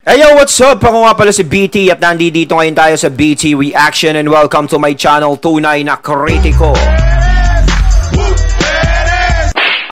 Hey yo, what's up? Ako nga pala si BT at nandito ngayon tayo sa BT Reaction and welcome to my channel, Tunay na Kritiko.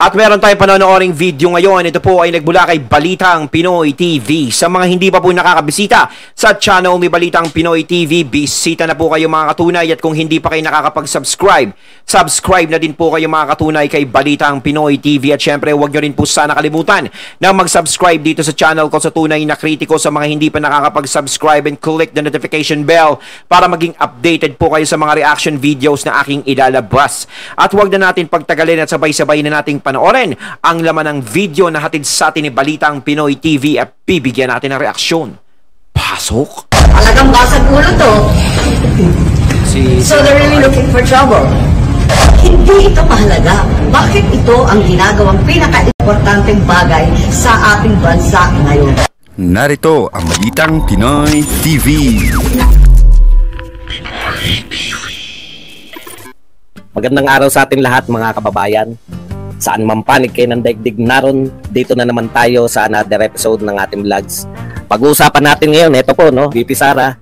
At meron tayong panonooring video ngayon. Ito po ay nagmula kay Balitang Pinoy TV. Sa mga hindi pa po nakakabisita sa channel ni Balitang Pinoy TV, bisita na po kayo mga katunay. At kung hindi pa kayo nakakapag-subscribe, subscribe na din po kayo mga katunay kay Balitang Pinoy TV. At syempre, huwag nyo rin po sana kalimutan na mag-subscribe dito sa channel ko sa Tunay na Kritiko sa mga hindi pa nakakapag-subscribe and click the notification bell para maging updated po kayo sa mga reaction videos na aking ilalabas. At huwag na natin pagtagalin at sabay-sabay na nating panoorin ang laman ng video na hatid sa atin ni Balitang Pinoy TV at bibigyan natin ng reaksyon. Pasok! Talagang basag ulo to. So they're really looking for trouble. Hindi ito mahalaga. Bakit ito ang ginagawang pinaka-importanteng bagay sa ating bansa ngayon? Narito ang Balitang Pinoy TV. Magandang araw sa ating lahat mga kababayan. Saan man panig kayo ng daigdig naron, dito na naman tayo sa another episode ng ating vlogs. Pag-uusapan natin ngayon, ito po, no, VP Sara,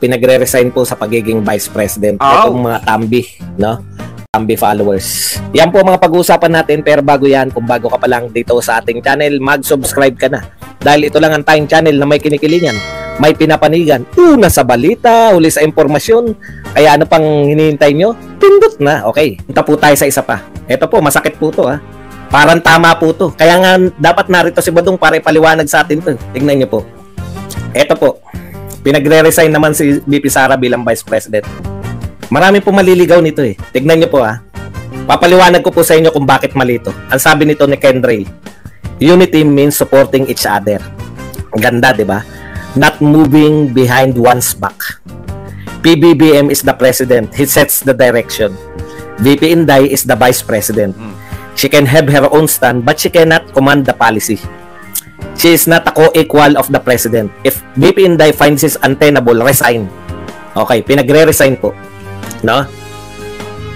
pinagre-resign po sa pagiging Vice President. Itong mga Tambi, no? Tambi followers. Yan po mga pag-uusapan natin, pero bago yan, kung bago ka pa lang dito sa ating channel, mag-subscribe ka na. Dahil ito lang ang tayong channel na may kinikilingan, may pinapanigan, una sa balita, huli sa impormasyon. Kaya ano pang hinihintay nyo? Pindot na. Okay, punta po tayo sa isa pa. Ito po, masakit po to ha. Parang tama po to. Kaya nga dapat narito si Badong para ipaliwanag sa atin to. Tignan nyo po. Ito po, pinagre-resign naman si VP Sara bilang Vice President. Marami po maliligaw nito eh. Tignan nyo po ha. Papaliwanag ko po sa inyo kung bakit mali ito. Ang sabi nito ni Kendray, unity means supporting each other. Ang ganda, di ba? Not moving behind one's back. PBBM is the president. He sets the direction. VP Inday is the vice president. She can have her own stand, but she cannot command the policy. She is not a co-equal of the president. If VP Inday finds this untenable, resign. Okay, pinagre-resign po. No?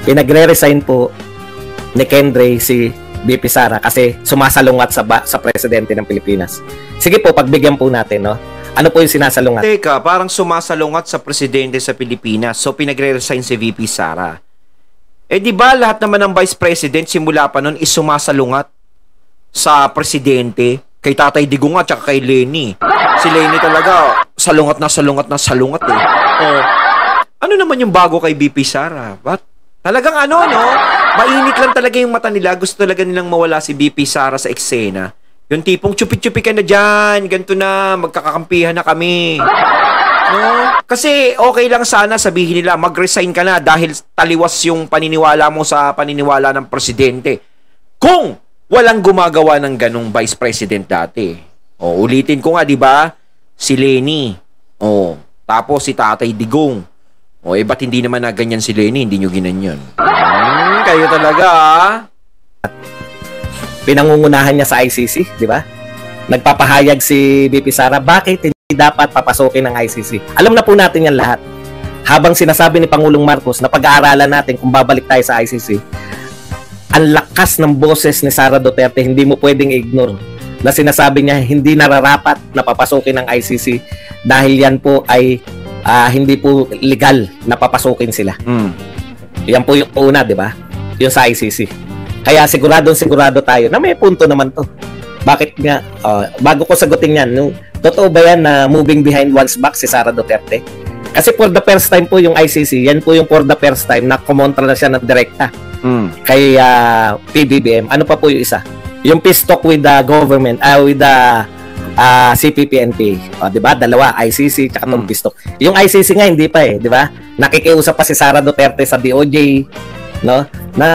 Pinagre-resign po ni Kendray si VP Sara kasi sumasalungat sa presidente ng Pilipinas. Sige po, pagbigyan po natin, no? Ano po yung sinasalungat? Teka, parang sumasalungat sa presidente sa Pilipinas. So pinagre-resign si VP Sara. Eh di ba lahat naman ng Vice President simula pa nun is sumasalungat sa presidente, kay Tatay Digong at saka kay Lenny. Si Lenny talaga salungat na salungat na salungat eh. Ano naman yung bago kay VP Sara? What? Talagang ano, no? Mainit lang talaga yung mata nila. Gusto talaga nilang mawala si VP Sara sa eksena. Yung tipong chupi-chupi ka na dyan, ganito na, magkakakampihan na kami. No? Kasi okay lang sana sabihin nila, mag-resign ka na dahil taliwas yung paniniwala mo sa paniniwala ng presidente. Kung walang gumagawa ng ganong vice president dati. Ulitin ko nga, di ba? Si Lenny. Tapos si Tatay Digong. Ba't hindi naman na ganyan si Lenny? Hindi nyo ginanyan. Kayo talaga, Pinangungunahan niya sa ICC, di ba? Nagpapahayag si VP Sara, bakit hindi dapat papasukin ng ICC? Alam na po natin yan lahat. Habang sinasabi ni Pangulong Marcos na pag-aaralan natin kung babalik tayo sa ICC, ang lakas ng boses ni Sara Duterte, hindi mo pwedeng ignore na sinasabi niya hindi nararapat na papasukin ng ICC dahil yan po ay hindi po legal na papasukin sila. Yan po yung una, di ba? Yung sa ICC. Kaya sigurado tayo na may punto naman to. Bakit nga? Bago ko sagutin yan, totoo ba yan na moving behind one's back si Sara Duterte? Kasi for the first time po yung ICC, yan po yung for the first time na kumontra na siya ng direkta kay PBBM. Ano pa po yung isa? Yung peace talk with the government, with the CPP-NP. Di ba? Dalawa, ICC tsaka itong peace talk. Yung ICC nga, hindi pa di ba? Nakikiusap pa si Sara Duterte sa DOJ, no? Na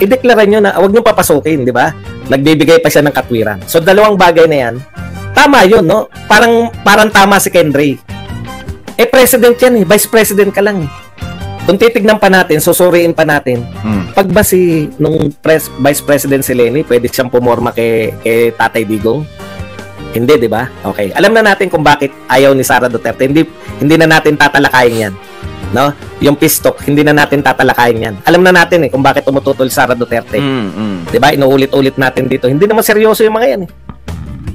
ideklara nyo na huwag nyo papasukin, di ba? Nagbibigay pa siya ng katwiran. So, dalawang bagay na yan. Tama yun, no? Parang tama si Kendray. President yan Vice President ka lang Kung titignan pa natin, susuriin pa natin, pag ba nung Vice President si Lenny, pwede siyang pumorma kay Tatay Digong? Hindi, di ba? Okay. Alam na natin kung bakit ayaw ni Sara Duterte. Hindi na natin tatalakayin yan. No? Yung peace talk, hindi na natin tatalakayin yan. Alam na natin kung bakit tumututol Sara Duterte. Diba? Inuulit-ulit natin dito. Hindi naman seryoso yung mga yan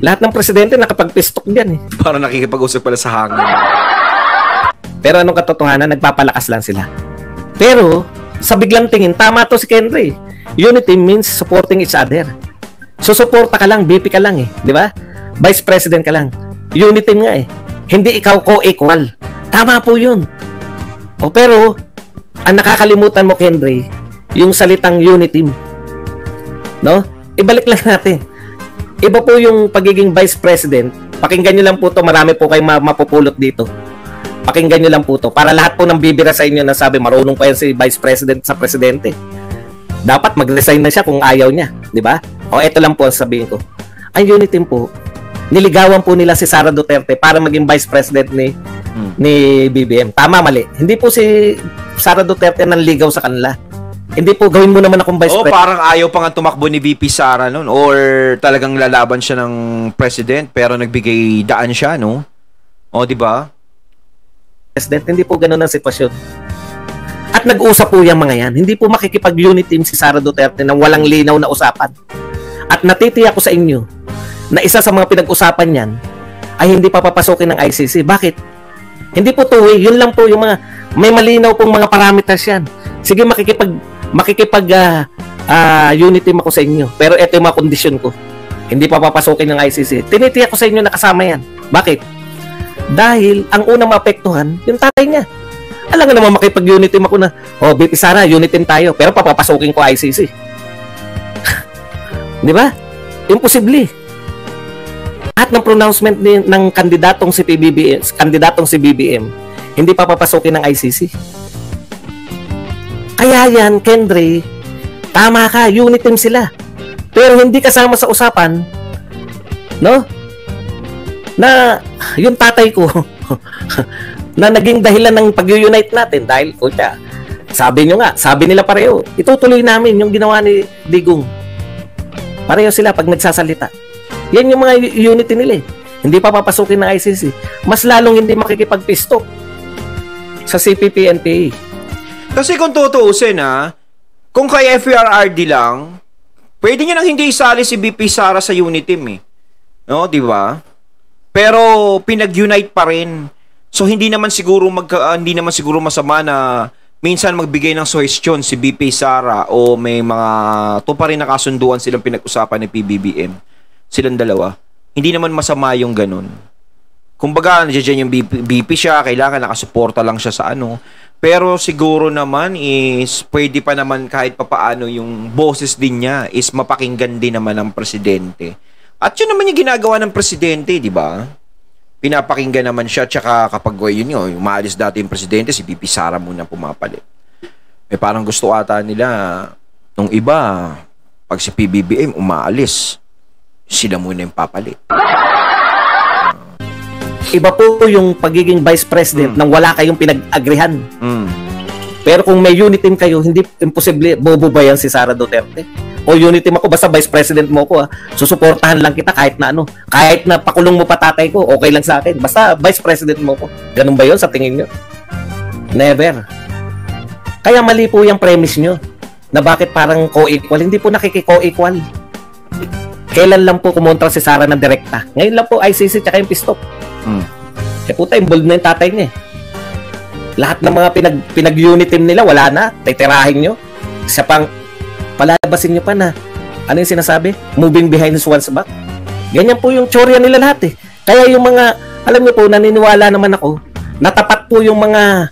Lahat ng presidente nakapag-pistok diyan eh. Parang nakikipag-usap pala sa hangin. Pero anong katotohanan, nagpapalakas lang sila. Pero, sa biglang tingin, tama to si Kenry. Unity means supporting each other. Susuporta ka lang, BP ka lang eh. Di ba? Vice President ka lang. Unity nga eh. Hindi ikaw co-equal. Tama po yun. O pero, ang nakakalimutan mo, Kenry, yung salitang unity. No? Ibalik lang natin. Iba po yung pagiging Vice President. Pakinggan nyo lang po to. Marami po kayong mapupulot dito. Pakinggan nyo lang po to. Para lahat po ng bibira sa inyo na sabi, marunong pa yan si Vice President sa Presidente. Dapat mag-resign na siya kung ayaw niya. Di ba? O eto lang po ang sabihin ko. Ang unity team po, niligawan po nila si Sara Duterte para maging Vice President ni BBM. Tama, mali. Hindi po si Sara Duterte nanligaw sa kanila. Hindi po, gawin mo naman akong Vice President. Parang ayaw pa nga tumakbo ni VP Sara noon. Or talagang lalaban siya ng President pero nagbigay daan siya, no? O, di ba? President, hindi po ganun ang sitwasyon. At nag-usap po yung mga yan. Hindi po makikipag-unity team si Sara Duterte na walang linaw na usapan. At natitiyak ko sa inyo na isa sa mga pinag-usapan yan ay hindi pa papasukin ng ICC. Bakit? Hindi po two-way. Yun lang po yung mga may malinaw pong mga parameters yan. Sige, unity team ako sa inyo. Pero ito yung mga kondisyon ko. Hindi pa papasukin ng ICC. Tinitiyak ko sa inyo na kasama yan. Bakit? Dahil ang unang maapektuhan, yung tatay niya. Alam nga naman makipag-unity team ako na, BP Sara, unity team tayo, pero papapasukin ko ICC. Di ba? Imposible. At ng pronouncement ng kandidatong si BBM, hindi papapasukin ng ICC. Kaya yan, Kendry, tama ka, unity team sila. Pero hindi kasama sa usapan, no? Na yung tatay ko na naging dahilan ng pag-unite natin dahil sabi nila pareho, itutuloy namin yung ginawa ni Digong. Pareho sila pag nagsasalita. Yan yung mga unity nila eh. Hindi pa papasukin ng ICC. Mas lalong hindi makikipagpisto sa CPP-NPA. Kasi kung tutuusin kung kay FERRD lang, pwede niya nang hindi isali si BP Sara sa unity team eh. No, di ba? Pero pinag-unite pa rin. So hindi naman siguro masama na minsan magbigay ng suggestion si BP Sara o may mga pa rin nakasunduan silang pinag-usapan ni PBBM. Silang dalawa. Hindi naman masama yung ganun. Kumbaga, nandiyan yung BP siya, kailangan nakasuporta lang siya sa ano. Pero siguro naman is pwede pa naman kahit papaano yung boses din niya is mapakinggan din naman ng presidente. At yun naman yung ginagawa ng presidente, di ba? Pinapakinggan naman siya, tsaka kapag yung umaalis dati yung presidente, si BP Sara muna pumapalit. Parang gusto ata nila, nung iba, pag si PBBM umaalis, sila muna yung papalit. Iba po yung pagiging Vice President nang wala kayong pinag-agrihan. Pero kung may unity team kayo, hindi imposible, bobo ba yan si Sara Duterte? O unity team ako, basta Vice President mo ako, susuportahan lang kita kahit na ano. Kahit na pakulong mo pa tatay ko, okay lang sa akin. Basta Vice President mo ako. Ganun ba yun sa tingin nyo? Never. Kaya mali po yung premise nyo na bakit parang co-equal. Hindi po nakiki-co-equal. Kailan lang po kumontra si Sara ng direkta? Ngayon lang po ICC tsaka yung pistop. Kaya puta, involved na yung tatay niya. Lahat ng mga pinag-unity team nila, wala na. Titirahin nyo. Isa pang palalabasin nyo pa na ano yung sinasabi? Moving behind one's back. Ganyan po yung tsorya nila lahat eh. Kaya yung mga, alam nyo po, naniniwala naman ako, natapat po yung mga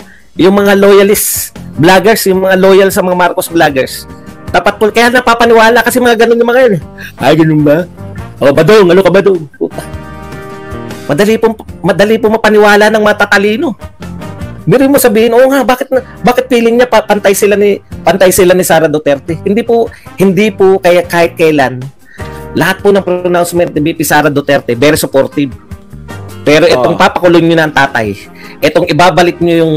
loyalist vloggers, yung mga loyal sa mga Marcos vloggers. Tapat po, kaya napapaniwala kasi mga ganun yung mga yun. Ay, ganun ba? O, Badong, ano ka Badong? Puta. Madali po mapaniwala ng matatalino. Biro mo sabihin, oo nga, bakit feeling niya pantay sila ni Sara Duterte? Hindi po kaya kahit kailan lahat po ng pronouncement ni BP Sara Duterte very supportive. Pero itong papakulong niyo ng tatay, itong ibabalik niyo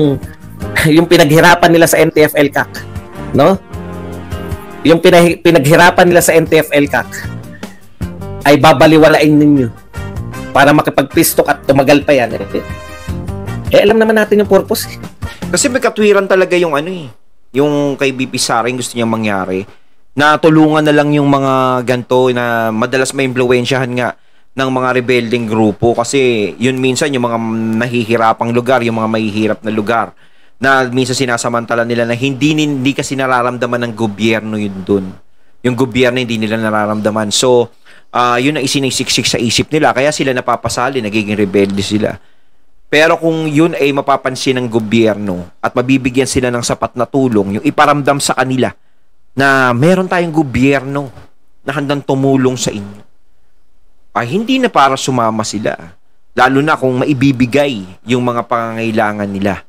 yung pinaghirapan nila sa NTF-ELCAC, no? Yung pinaghirapan nila sa NTF-ELCAC ay babaliwalain ninyo para makipagpistok at tumagal pa yan. Alam naman natin yung purpose. Kasi may katwiran talaga yung yung kay BP Sara yung gusto niyang mangyari. Na tulungan na lang yung mga ganto na madalas may impluwensyahan nga ng mga rebelding grupo kasi yun minsan yung mga nahihirapang lugar, yung mga mahihirap na lugar na minsan sinasamantala nila na hindi kasi nararamdaman ng gobyerno yun dun. Yung gobyerno hindi nila nararamdaman. So, yun ang isinisiksik sa isip nila. Kaya sila napapasali, nagiging rebelde sila. Pero kung yun ay mapapansin ng gobyerno at mabibigyan sila ng sapat na tulong, yung iparamdam sa kanila na meron tayong gobyerno na handang tumulong sa inyo, ay hindi na para sumama sila. Lalo na kung maibibigay yung mga pangangailangan nila.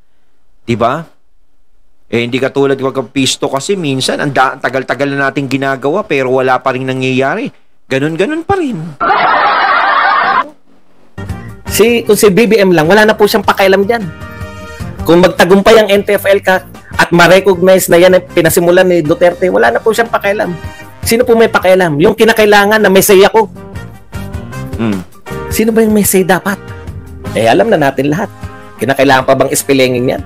Diba? Hindi katulad ng pisto kasi minsan, ang tagal-tagal na natin ginagawa pero wala pa rin nangyayari. Ganun-ganun pa rin. Kung si BBM lang, wala na po siyang pakialam dyan. Kung magtagumpay ang NTFL ka at ma-recognize na yan ang pinasimulan ni Duterte, wala na po siyang pakialam. Sino po may pakialam? Yung kinakailangan na may say ako. Sino ba yung may say dapat? Alam na natin lahat. Kinakailangan pa bang ispilengin yan?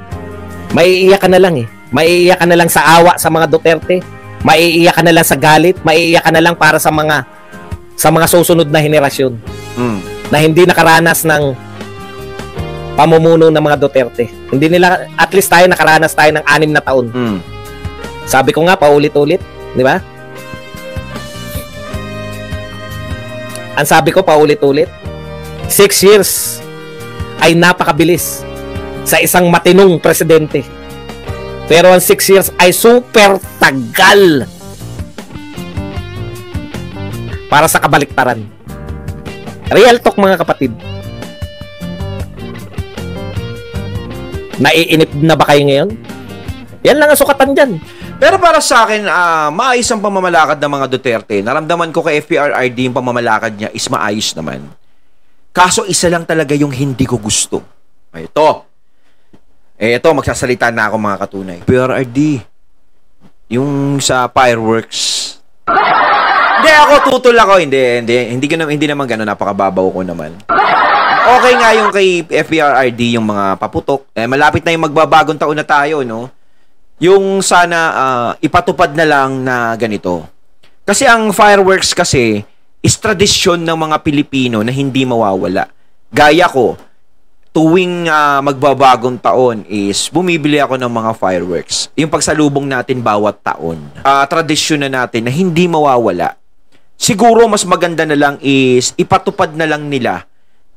Maiiyak ka na lang eh. Maiiyak ka na lang sa awa sa mga Duterte. Maiiyak ka na lang sa galit. Maiiyak ka na lang para sa mga susunod na henerasyon na hindi nakaranas ng pamumuno ng mga Duterte. Hindi nila, at least tayo nakaranas tayo ng 6 na taon. Sabi ko nga, paulit-ulit. Di ba? Ang sabi ko, paulit-ulit. 6 years ay napakabilis sa isang matinong presidente. Pero ang 6 years ay super tagal para sa kabaliktaran. Real talk mga kapatid. Naiinip na ba kayo ngayon? Yan lang ang sukatan dyan. Pero para sa akin, maayos ang pamamalakad ng mga Duterte. Naramdaman ko kay FPRRD yung pamamalakad niya is maayos naman. Kaso isa lang talaga yung hindi ko gusto. Ito, magsasalita na ako mga katunay. FPRRD, yung sa fireworks. Hindi ako, tutol ako. Hindi naman gano'n, napakababaw ko naman. Okay nga yung kay FPRRD, yung mga paputok. Malapit na yung magbabagong taon na tayo, no? Yung sana ipatupad na lang na ganito. Kasi ang fireworks kasi is tradisyon ng mga Pilipino na hindi mawawala. Gaya ko, tuwing magbabagong taon is bumibili ako ng mga fireworks. Yung pagsalubong natin bawat taon. Tradisyon na natin na hindi mawawala. Siguro mas maganda na lang is ipatupad na lang nila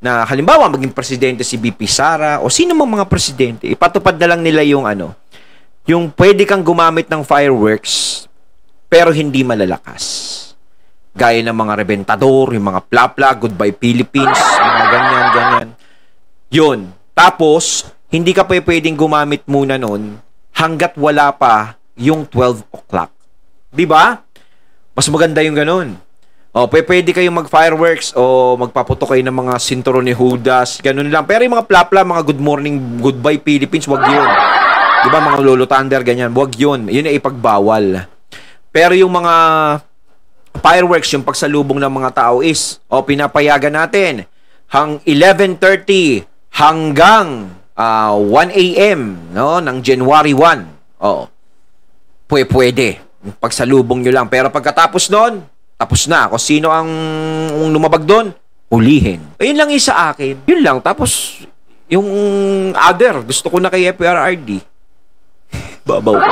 na halimbawa maging presidente si BP Sara o sino mang mga presidente, ipatupad na lang nila yung yung pwede kang gumamit ng fireworks pero hindi malalakas. Gaya ng mga rebentador, yung mga plapla, Goodbye Philippines, mga ganyan. Yun. Tapos, hindi ka pa pwedeng gumamit muna nun hanggat wala pa yung 12 o'clock. Diba? Mas maganda yung ganun. Pwede kayong mag-fireworks o magpaputok kayo ng mga sinturon ni Judas, ganun lang. Pero yung mga plapla, mga Good Morning, Goodbye Philippines, wag yun. Diba, mga Lolo Thunder, ganyan. Wag yun. Yun ay ipagbawal. Pero yung mga fireworks, yung pagsalubong ng mga tao is, pinapayagan natin hang 11:30 hanggang 1 a.m. no, ng January 1. Pwede. Pagsalubong nyo lang. Pero pagkatapos nun, tapos na. Kung sino ang lumabag doon, hulihin. Ayun lang yung sa akin. Yun lang. Tapos, yung other, gusto ko na kay FPRRD. Babaw ko.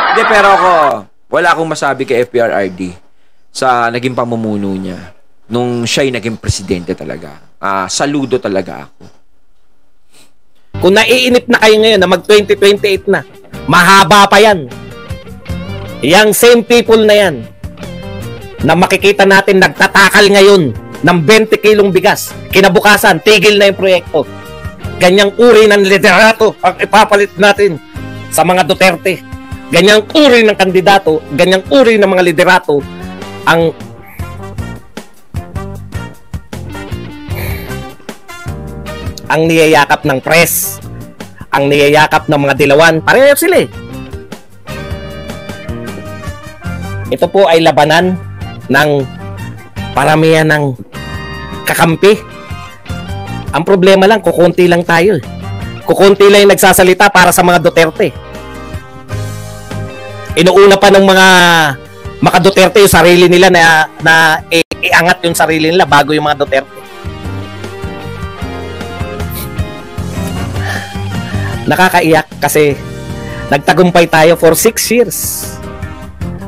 Hindi, pero ako, wala akong masabi kay FPRRD sa naging pamumuno niya. Nung siya'y naging presidente talaga. Saludo talaga ako. Kung naiinip na kayo ngayon na mag-2028 na, mahaba pa yan. Yang same people na yan, na makikita natin nagtatakal ngayon ng 20 kilong bigas, kinabukasan, tigil na yung proyekto. Ganyang uri ng liderato ang ipapalit natin sa mga Duterte. Ganyang uri ng kandidato, ganyang uri ng mga liderato ang niyayakap ng press, ang niyayakap ng mga dilawan. Pareho sila eh. Ito po ay labanan ng paramihan ng kakampi. Ang problema lang, kukunti lang tayo. Kukunti lang yung nagsasalita para sa mga Duterte. Inuuna pa ng mga Duterte yung sarili nila na iangat yung sarili nila bago yung mga Duterte. Nakakaiyak kasi nagtagumpay tayo for 6 years.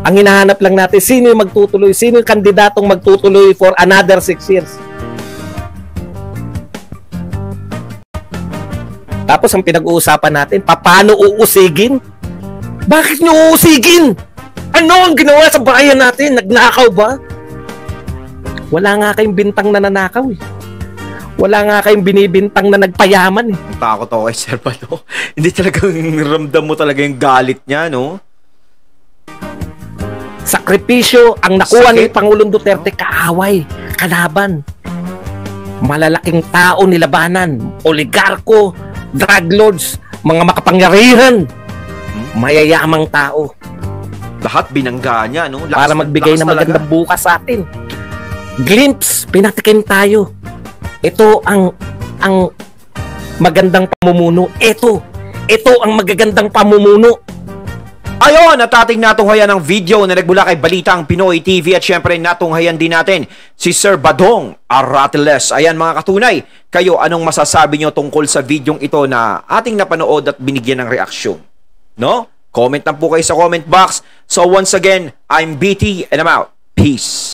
Ang hinahanap lang natin, sino yung magtutuloy? Sino yung kandidatong magtutuloy for another 6 years? Tapos ang pinag-uusapan natin, paano uusigin? Bakit nyo uusigin? Ano ang ginawa sa bayan natin? Nagnakaw ba? Wala nga kayong bintang na nanakaw eh. Wala nga kayong binibintang na nagpayaman eh. Ang takot ako kay Sir Bato. Hindi talagang ramdam mo talaga yung galit niya, no? Sakripisyo ang nakuha ni Sakit. Pangulong Duterte, kaaway, kalaban. Malalaking tao nilabanan, oligarko, drug lords, mga makapangyarihan, mayayamang tao. Lahat binangga niya, no? Para magbigay ng magandang bukas sa atin. Glimpse, pinatikim tayo. Ito ang magandang pamumuno. Ito ang magagandang pamumuno. Ayon, at ating natunghayan ng video na nagmula kay Balitang Pinoy TV at syempre natunghayan din natin si Sir Badong Aratiles. Ayan mga katunay, kayo anong masasabi nyo tungkol sa videong ito na ating napanood at binigyan ng reaksyon? No? Comment lang po kayo sa comment box. So once again, I'm BT and I'm out. Peace.